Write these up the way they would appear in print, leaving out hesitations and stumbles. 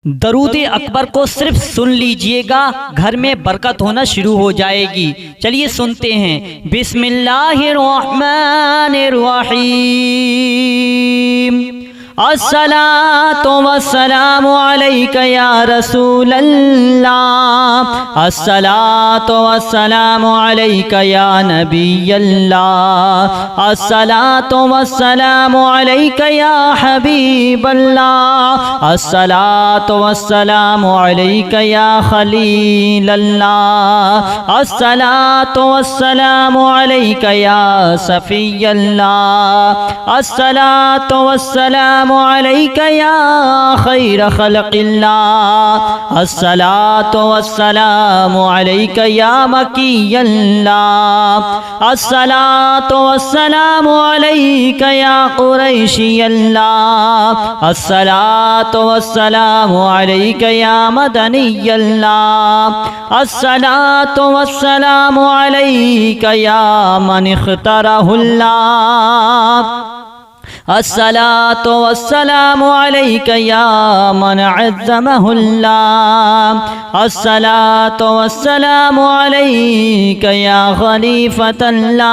दरूद अकबर को सिर्फ सुन लीजिएगा, घर में बरकत होना शुरू हो जाएगी। चलिए सुनते हैं। बिस्मिल्लाहिर्रहमानिर्रहीम। अस्सलातु वस्सलामु अलैका या रसूल अल्लाह, अस्सलातु वस्सलामु अलैका या नबी अल्लाह, अस्सलातु वस्सलामु अलैका या हबीब अल्लाह, अस्सलातु वस्सलामु अलैका या खलील अल्लाह, अस्सलातु वस्सलामु अलैका या सफी अल्लाह, अस्सलातु वस्सलामु अलैका या खैर खल्क़िल्लाह, अस्सलातु वस्सलामु अलैका या मकी अल्लाह, अस्सलातु वस्सलामु अलैका या कुरैशी अल्लाह, अस्सलातु वस्सलामु अलैका या मदनी अल्लाह, अस्सलातु वस्सलामु अलैका या मन इख्तरहुल्लाह, अस्सलातु वस्सलामु अलैका या मन अज़्ज़महुल्लाह, अस्सलातु वस्सलामु अलैका या खलीफतल्लाह,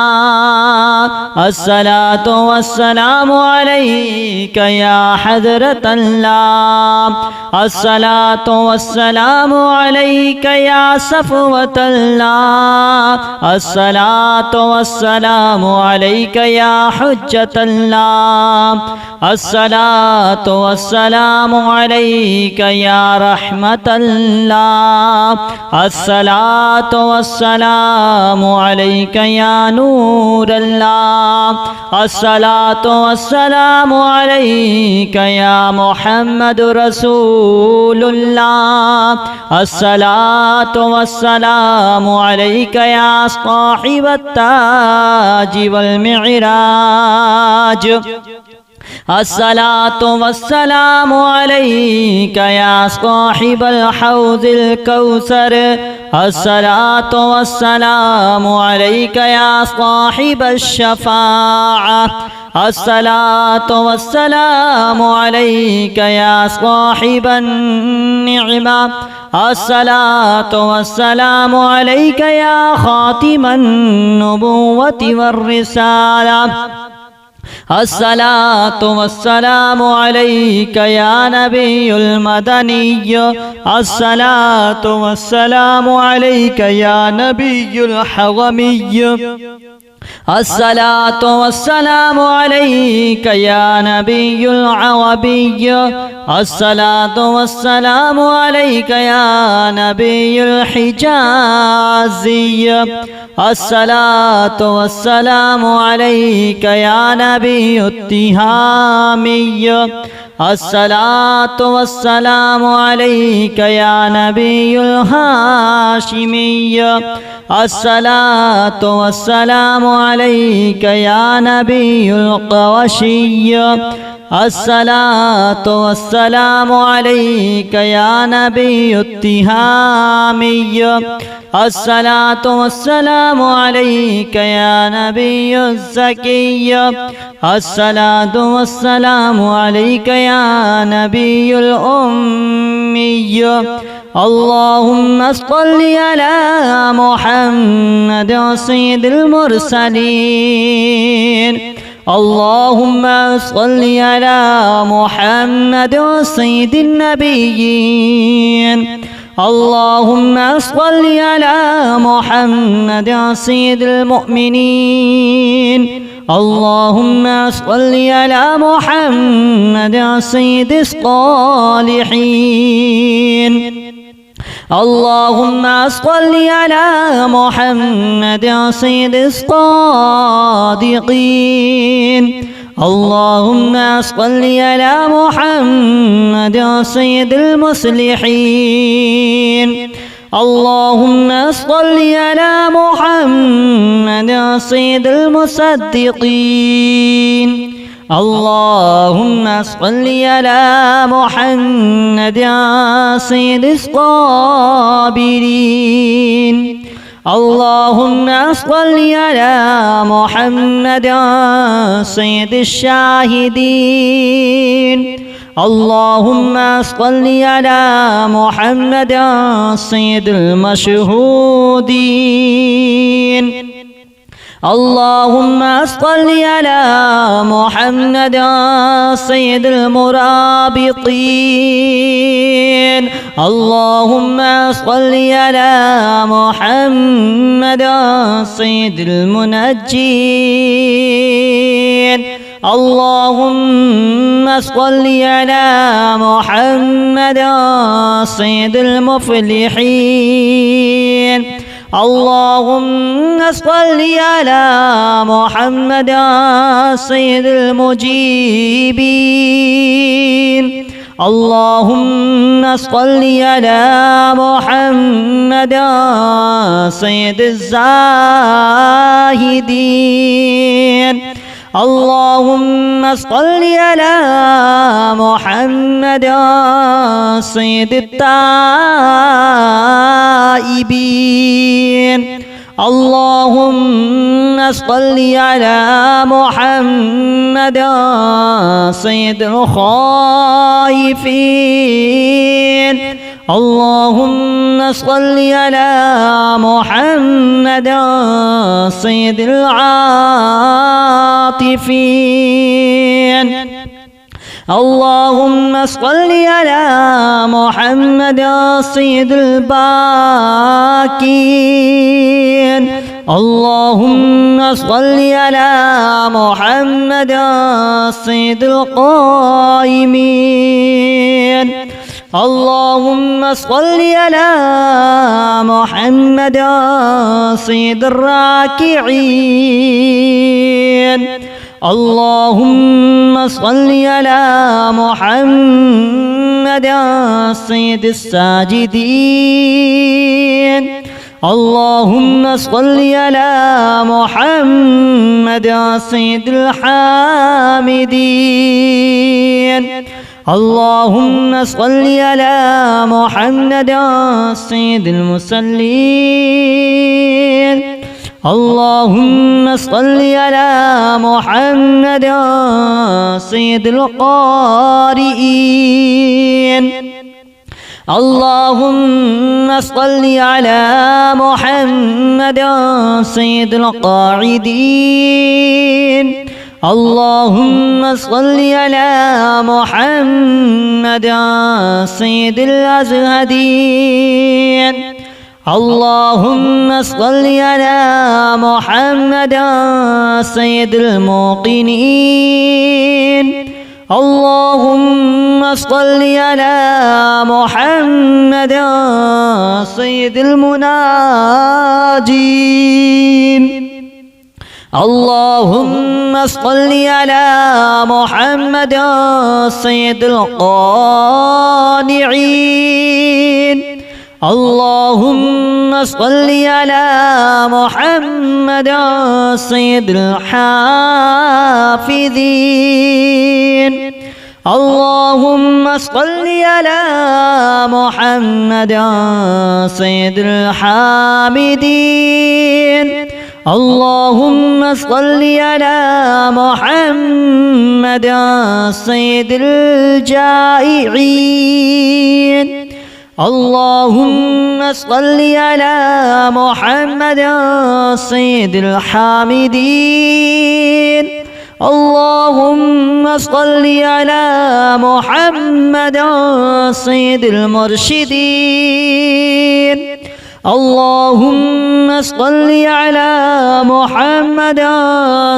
अस्सलातु वस्सलामु अलैका या हज़रतल्लाह, अस्सलातु वस्सलामु अलैका या सफ़वतल्लाह, अस्सलातु वस्सलामु अलैका या हुज्जतल्लाह, अस्सलातु वस्सलामु अलैका या रहमतल्लाह, अस्सलातु वस्सलामु अलैका या नूरल्लाह, अस्सलातु वस्सलामु अलैका या मुहम्मदुर रसूलुल्लाह, अस्सलातु वस्सलामु अलैका या साहिबत ताज वल मिअराज, अस्सलातु वस्सलामु अलैका या साहिबल हौज़िल कौसर, अस्सलातु वस्सलामु अलैका या साहिबश शफ़ाअह, अस्सलातु वस्सलामु अलैका या साहिबन निअमा, अस्सलातु वस्सलामु अलैका या खातिमन नबुव्वति वर्रिसाला, अस्सलातु वस्सलामु अलैका या नबियुल मदनी, अस्सलातु वस्सलामु अलैका या नबियुल हवमी, अस्सलातु वस्सलामु अलैका या नबियुल अवबी, अस्सलातु वस्सलामु अलैका या नबियुल हिजाज़ी, अस्सलातु वस्सलामु अलैका या नबियुत तिहामी, अस्सलातु वस्सलामु अलैका या नबियुल हाशिमी, अस्सलातु वस्सलामु अलैका या नबियुल क़ुरशी, अस्सलातु वस्सलामु अलैका या नबियुत तिहामी, अस्सलातु वस्सलामु अलैका या नबियुज़ ज़की, अस्सलातु वस्सलामु अलैका या नबियुल उम्मी, अल्लाहुम्मा सल्लि अला मुहम्मद सय्यिदिल मुरसलीन, अल्लाहुम्मा सल्लि अला मुहम्मद सय्यिदिन नबिय्यीन, अल्लाहुम्मा सल्लि अला मुहम्मद सय्यिदिल मुअमिनीन, अल्लाहुम्मा सल्लि अला मुहम्मद सय्यिदिस सालिहीन, अल्लाहुम्मा सल्लि अला मुहम्मद सय्यिदिस सादिक़ीन, अल्लाहुम्मा सल्लि अला मुहम्मद सय्यिदिल मुस्लिहीन, अल्लाहुम्मा सल्लि अला मुहम्मद सय्यिदिल मुसद्दिक़ीन, अल्लाहुम्मा सल्लि अला मुहम्मद सय्यिदिस साबिरीन, अल्लाहुम्मा सल्लि अला मुहम्मद सय्यिदिश शाहिदीन, اللهم صل على محمد سيد المشهودين. اللهم صل على محمد سيد المرابطين. اللهم صل على محمد سيد المنجين. اللهم صل على محمد سيد المفلحين. اللهم صل على محمد سيد المجيبين. اللهم صل على محمد سيد الزاهدين. اللهم صل على محمد سيد التائبين. اللهم صل على محمد سيد الخائفين. اللهم صل على محمد سيد العاطفين. اللهم صل على محمد سيد الباكين. اللهم صل على محمد سيد القائمين. اللهم صل على محمد سيد الراكعين. اللهم صل على محمد سيد الساجدين. اللهم صل على محمد سيد الحامدين. اللهم صل على محمد سيد المصلين. اللهم صل على محمد سيد القارئين. اللهم صل على محمد سيد القاعدين. اللهم صل على محمد سيد الأزهدين. اللهم صل على محمد سيد الموقنين. اللهم صل على محمد سيد المناجين. اللهم صل على محمد سيد القانعين. اللهم صل على محمد سيد الحافظين. اللهم صل على محمد سيد الحامدين. اللهم صل على محمد سيد الجائعين. اللهم صل على محمد سيد الحامدين. اللهم صل على محمد سيد المرشدين. اللهم صل على محمد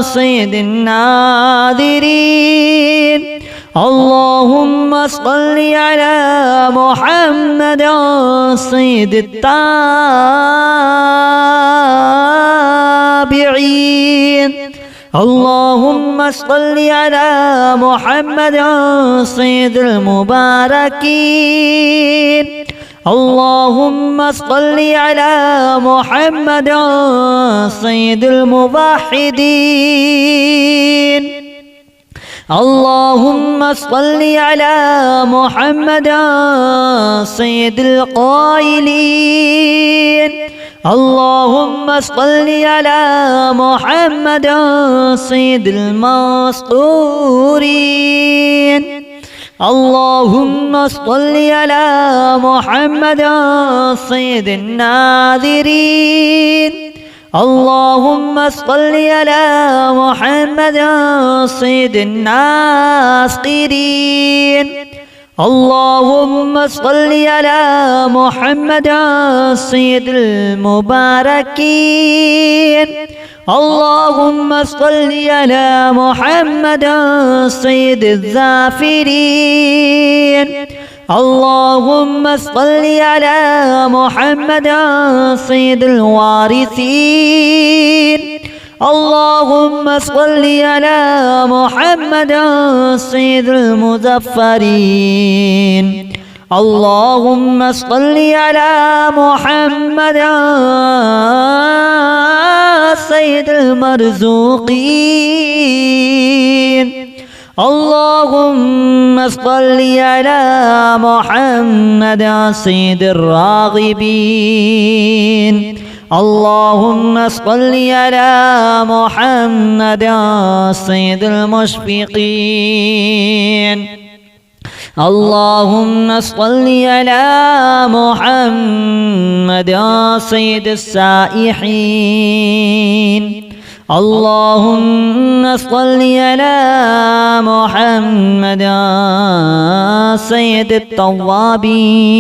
سيد الناذرين. اللهم صل على محمد سيد التابعين. اللهم صل على محمد سيد المباركين. اللهم صل على محمد سيد الموحدين. اللهم صل على محمد سيد القائلين. اللهم صل على محمد سيد المسطورين. اللهم صل على محمد سيد الناظرين. اللهم صل على محمد سيد الناصرين. اللهم صل على محمد سيد المباركين. اللهم صل على محمد سيد الظافرين. اللهم صل على محمد سيد الوارثين. اللهم صل على محمد سيد المظفرين. اللهم صل على محمد سيد المرزوقين. اللهم صل على محمد سيد الراغبين. اللهم صل على محمد سيد المشفقين. اللهم صل على محمد سيد السائحين. اللهم صل على محمد سيد التوابين.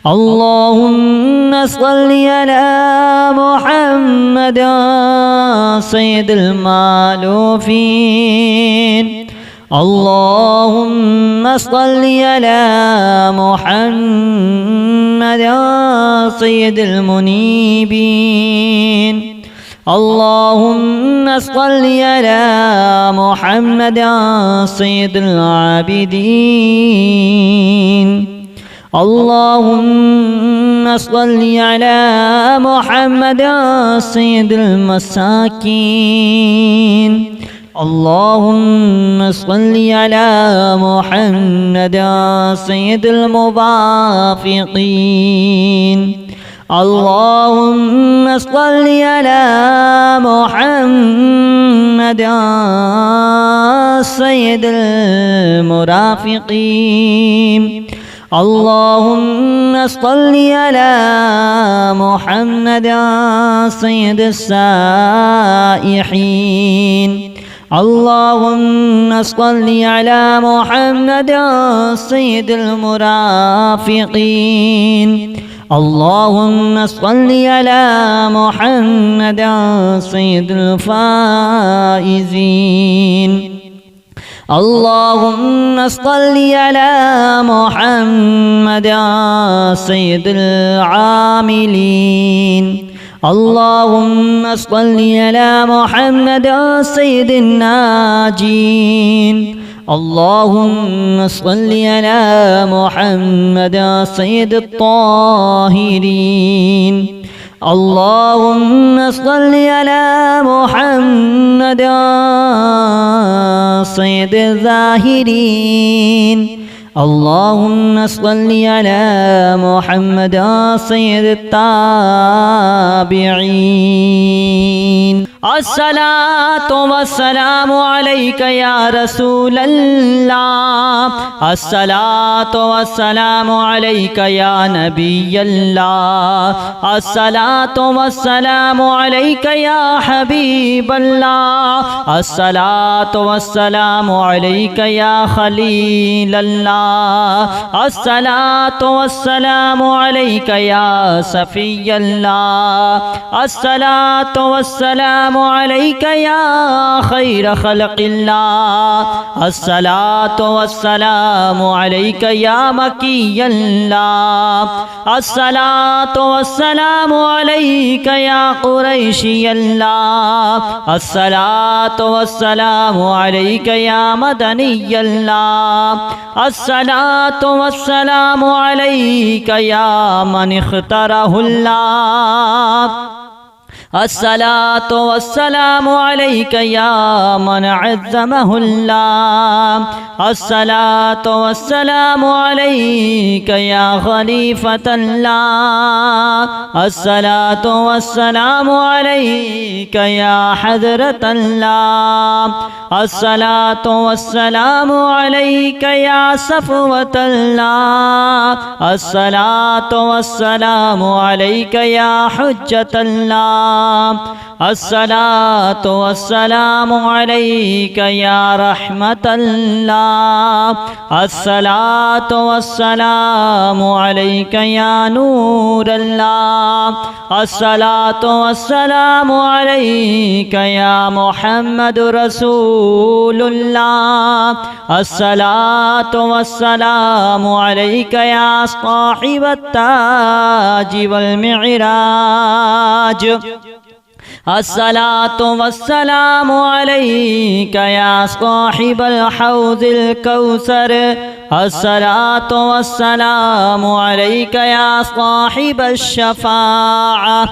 اللهم صل على محمد سيد المالوفين. اللهم صل على محمد سيد المنيبين. اللهم صل على محمد سيد العابدين. اللهم صل على محمد سيد المساكين. اللهم صل على محمد سيد الموافقين. اللهم صل على محمد سيد المرافقين. اللهم صل على محمد سيد السائحين. اللهم صل على محمد سيد المرافقين. اللهم صل على محمد سيد الفائزين. اللهم صل على محمد سيد العاملين. اللهم صل على محمد سيد الناجين. اللهم صل على محمد سيد الطاهرين. اللهم صل على محمد سيد الزاهرين. اللهم صل على محمد سيد التابعين. الصلاة والسلام عليك يا رسول الله. الصلاة والسلام عليك يا نبي الله. الصلاة والسلام عليك يا حبيب الله. الصلاة والسلام عليك يا خليل الله. الصلاة والسلام عليك يا صفي الله. الصلاة والسلام عليك يا خير خلق الله. الصلاة والسلام عليك يا مكي الله. الصلاة والسلام عليك يا قريشي الله. الصلاة والسلام عليك يا مدني الله. الصلاة والسلام عليك يا من اختاره الله. अस्सलातु वस्सलामु अलैका या मन अज़्ज़महुल्लाह। अस्सलातु वस्सलामु अलैका या खलीफतल्लाह। अस्सलातु वस्सलामु अलैका या हज़रतल्लाह। अस्सलातु वस्सलामु अलैका या सफ़वतल्लाह। अस्सलातु वस्सलामु अलैका या हुज्जतल्लाह। अस्सलातु वस्सलामु अलैका या रहमतल्लाह। अस्सलातु वस्सलामु अलैका या नूरल्लाह। अस्सलातु वस्सलामु अलैका या मुहम्मदुर रसूलुल्लाह। अस्सलातु वस्सलामु अलैका या साहिबत ताज वल मिअराज। अस्सलातु वस्सलामु अलैका या साहिबल हौज़िल कौसर। अस्सलातु वस्सलामु अलैका या साहिबश शफ़ाअह।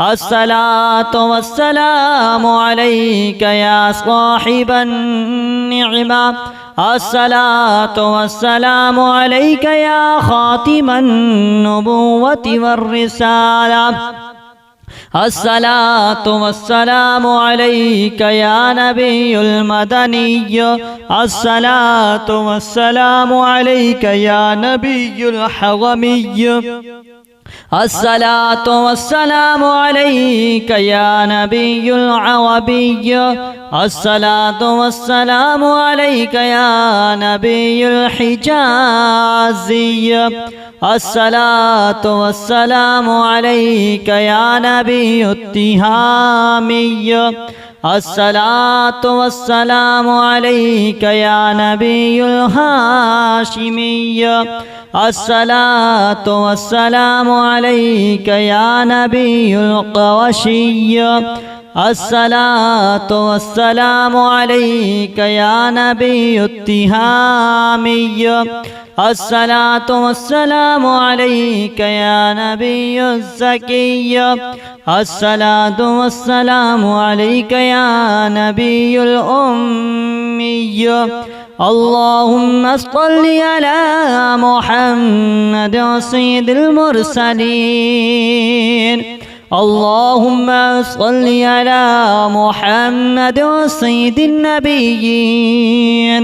अस्सलातु वस्सलामु अलैका या साहिबन निअमा। अस्सलातु वस्सलामु अलैका या खातिमन नबुव्वति वर्रिसाला। अस्सलातु वस्सलामु अलैका या नबियुल मदनिय्य। अस्सलातु वस्सलामु अलैका या नबियुल हज़मिय्य। अस्सलातु वस्सलामु अलैका या नबियुल अरबिय्य। अस्सलातु वस्सलामु अलैका या नबियुल हिजाज़िय्य। अस्सलातु वस्सलामु अलैका या नबियुत तिहामिय्य। अस्सलातु वस्सलामु अलैका या नबियुल हाशिमिय्य। अस्सलातु वस्सलामु अलैका या नबियुल क़ुरैशिय्य। अस्सलातु वस्सलामु अलैका या नबियुत तिहामिय्य। अस्सलातु वस्सलामु अलैका या नबियुज़ ज़किय्य। अस्सलातु वस्सलामु अलैका या नबियुल उम्मिय्य। अल्लाहुम्मा सल्लि अला मुहम्मद सय्यिदिल मुरसलीन। अल्लाहुम्मा सल्लि अला मुहम्मद सय्यिदिन नबिय्यीन।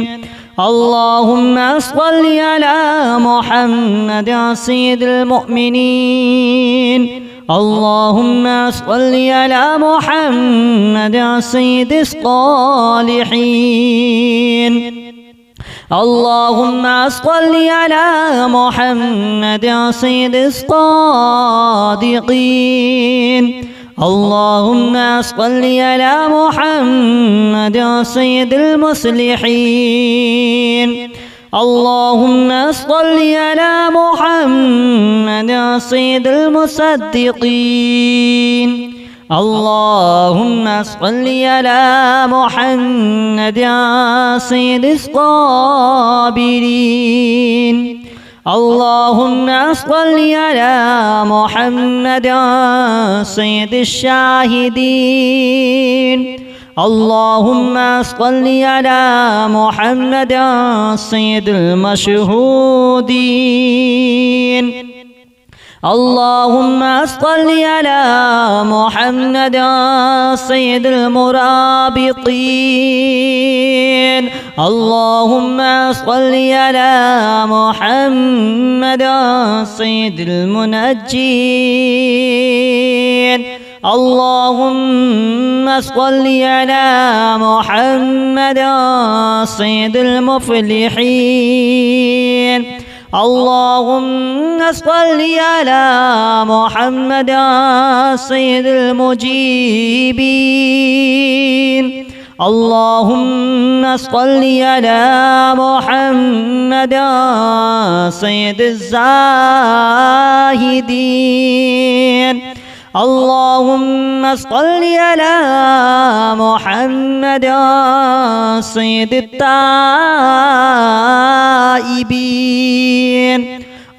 अल्लाहुम्मा सल्लि अला मुहम्मद सय्यिदिल मुअमिनीन। अल्लाहुम्मा सल्लि अला मुहम्मद सय्यिदिस सालिहीन। अल्लाहुम्मा सल्लि अला मुहम्मद सय्यिदिस सादिक़ीन। अल्लाहुम्मा सल्लि अला मुहम्मद सय्यिदिल मुस्लिहीन। अल्लाहुम्मा सल्लि अला मुहम्मद सय्यिदिल मुसद्दिक़ीन। अल्लाहुम्मा सल्लि अला मुहम्मद सय्यिदिस साबिरीन। अल्लाहुम्मा सल्लि अला मुहम्मद सय्यिदिश शाहिदीन। अल्लाहुम्मा सल्लि अला मुहम्मद सय्यिदिल मशहूदीन। अल्लाहुम्मा सल्लि अला मुहम्मद सय्यिदिल मुराबितीन। अल्लाहुम्मा सल्लि अला मुहम्मद सय्यिदिल मुनज्जीन। अल्लाहुम्मा सल्लि अला मुहम्मद सय्यिदिल मुफ़्लिहीन। अल्लाहुम्मा सल्लि अला मुहम्मद सय्यिदिल मुजीबीन। अल्लाहुम्मा सल्लि अला मुहम्मद सय्यिदिज़ ज़ाहिदीन। अल्लाहुम्मा सल्लि अला मुहम्मद सय्यिदित ताइबीन।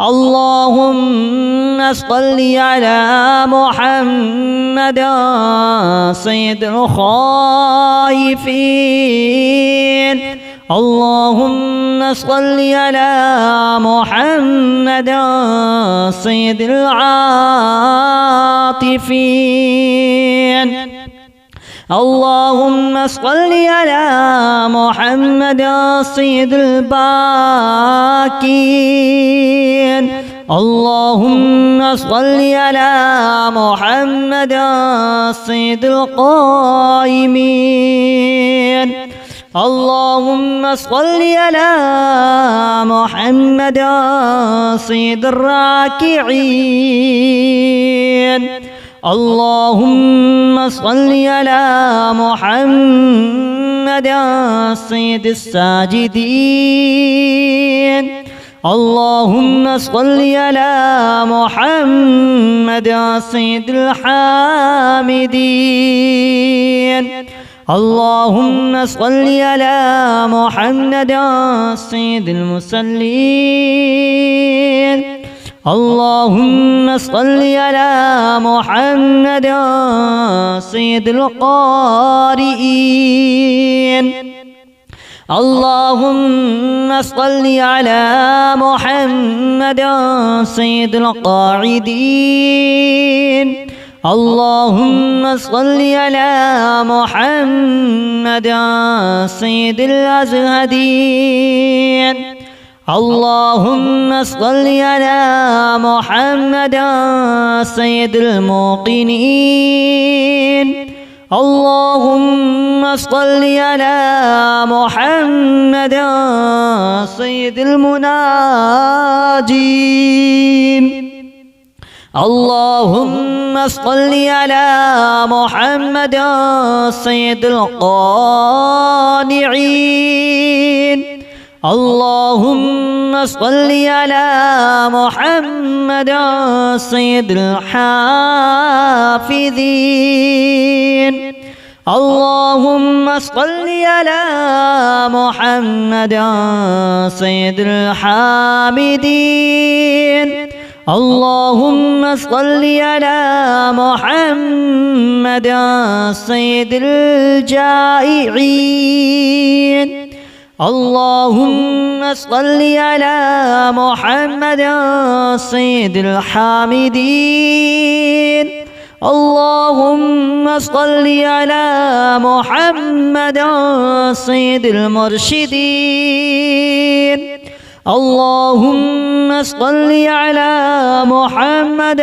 اللهم صل على محمد سيد الخائفين. اللهم صل على محمد سيد العاطفين. اللهم صل على محمد سيد الباكين. اللهم صل على محمد سيد القائمين. اللهم صل على محمد سيد الراكعين. اللهم صل على محمد سيد الساجدين. اللهم صل على محمد سيد الحامدين. اللهم صل على محمد سيد المصلين. اللهم صل على محمد سيد القارئين. اللهم صل على محمد سيد القاعدين. اللهم صل على محمد سيد الأزهدين. اللهم صل على محمد سيد الموقنين. اللهم صل على محمد سيد المناجين. اللهم صل على محمد سيد القانعين. اللهم صل على محمد سيد الحافظين. اللهم صل على محمد سيد الحامدين. اللهم صل على محمد سيد الجائعين. اللهم صل على محمد سيد الحامدين. اللهم صل على محمد سيد المرشدين. اللهم صل على محمد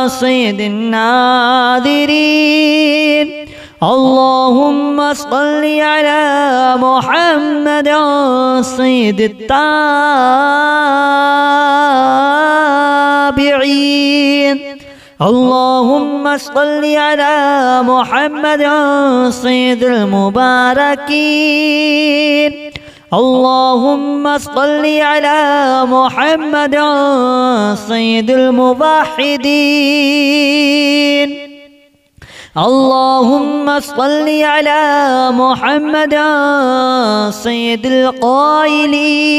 سيد الناذرين. اللهم صل على محمد سيد التابعين. اللهم صل على محمد سيد المباركين. اللهم صل على محمد سيد الموحدين. اللهم صل على محمد سيد القائلين.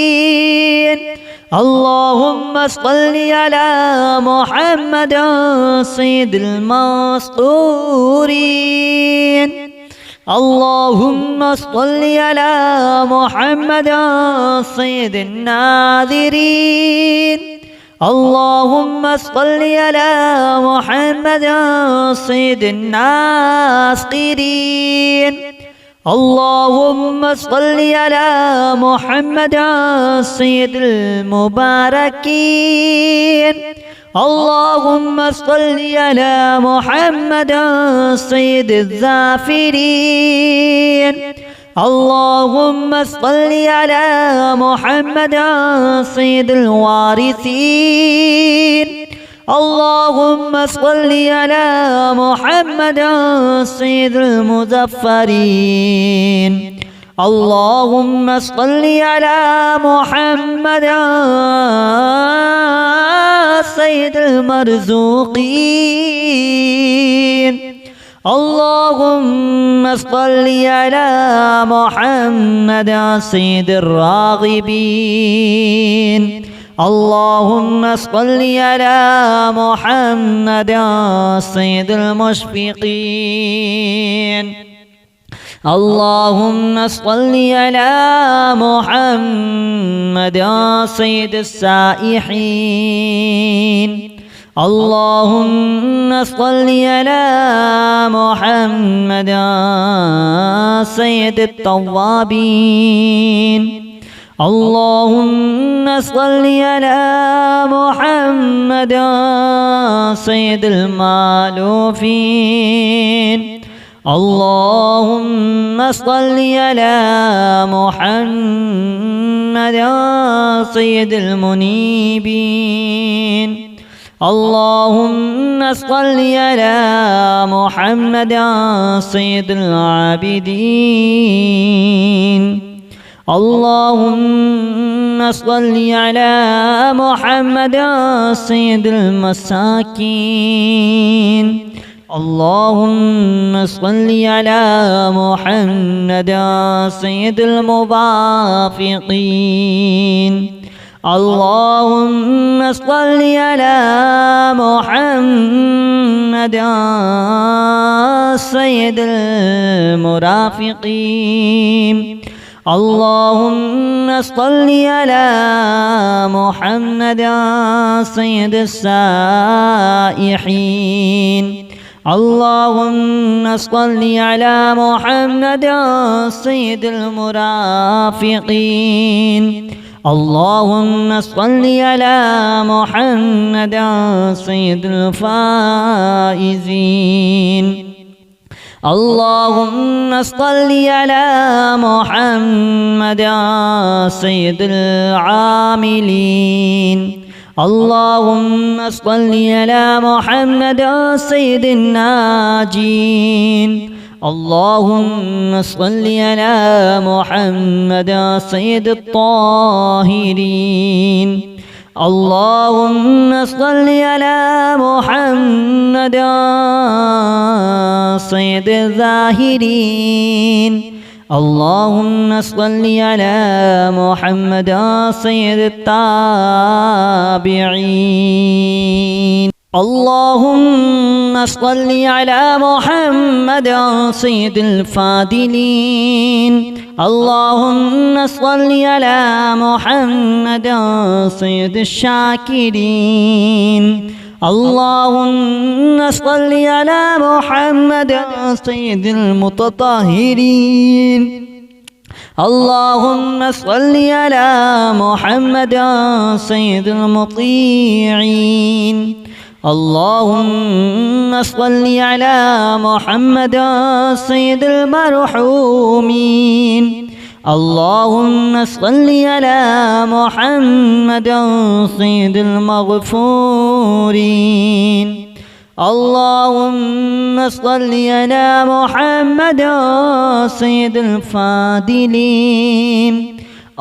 اللهم صل على محمد سيد المسطورين. اللهم صل على محمد سيد الناذرين. اللهم صل على محمد سيد الناصرين. اللهم صل على محمد سيد المباركين. اللهم صل على محمد سيد الذافرين. اللهم صل على محمد سيد الوارثين. اللهم صل على محمد سيد المظفرين. اللهم صل على محمد سيد المرزوقين. اللهم صل على محمد سيد الراغبين. اللهم صل على محمد سيد المشفقين. اللهم صل على محمد سيد السائحين. اللهم صل على محمد سيد التوابين. اللهم صل على محمد سيد المالوفين. اللهم صل على محمد سيد المنيبين. اللهم صل على محمد سيد العابدين. اللهم صل على محمد سيد المساكين. اللهم صل على محمد سيد الموافقين. اللهم صل على محمد سيد المرافقين. اللهم صل على محمد سيد السائحين. اللهم صل على محمد سيد المرافقين. اللهم صل على محمد سيد الفائزين. اللهم صل على محمد سيد العاملين. اللهم صل على محمد سيد الناجين. اللهم صل على محمد سيد الطاهرين. اللهم صل على محمد سيد الزاهرين. اللهم صل على محمد سيد التابعين. اللهم صل على محمد سيد الفاضلين. اللهم صل على محمد سيد الشاكرين. اللهم صل على محمد سيد المتطهرين. اللهم صل على محمد سيد المطيعين. اللهم صل على محمد سيد المرحومين. اللهم صل على محمد سيد المغفورين. اللهم صل على محمد سيد الفاضلين.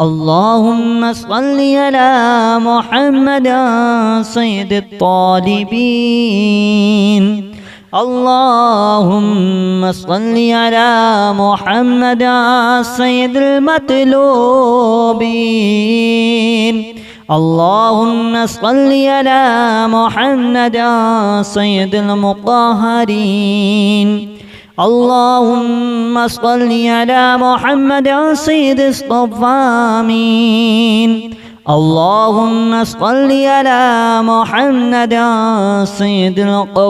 اللهم صل على محمد سيد الطالبين. اللهم صل على محمد سيد المطلوبين. اللهم صل على محمد سيد المطهرين. اللهم صل على محمد سيد الصوامين. اللهم صل على محمد سيد القوامين.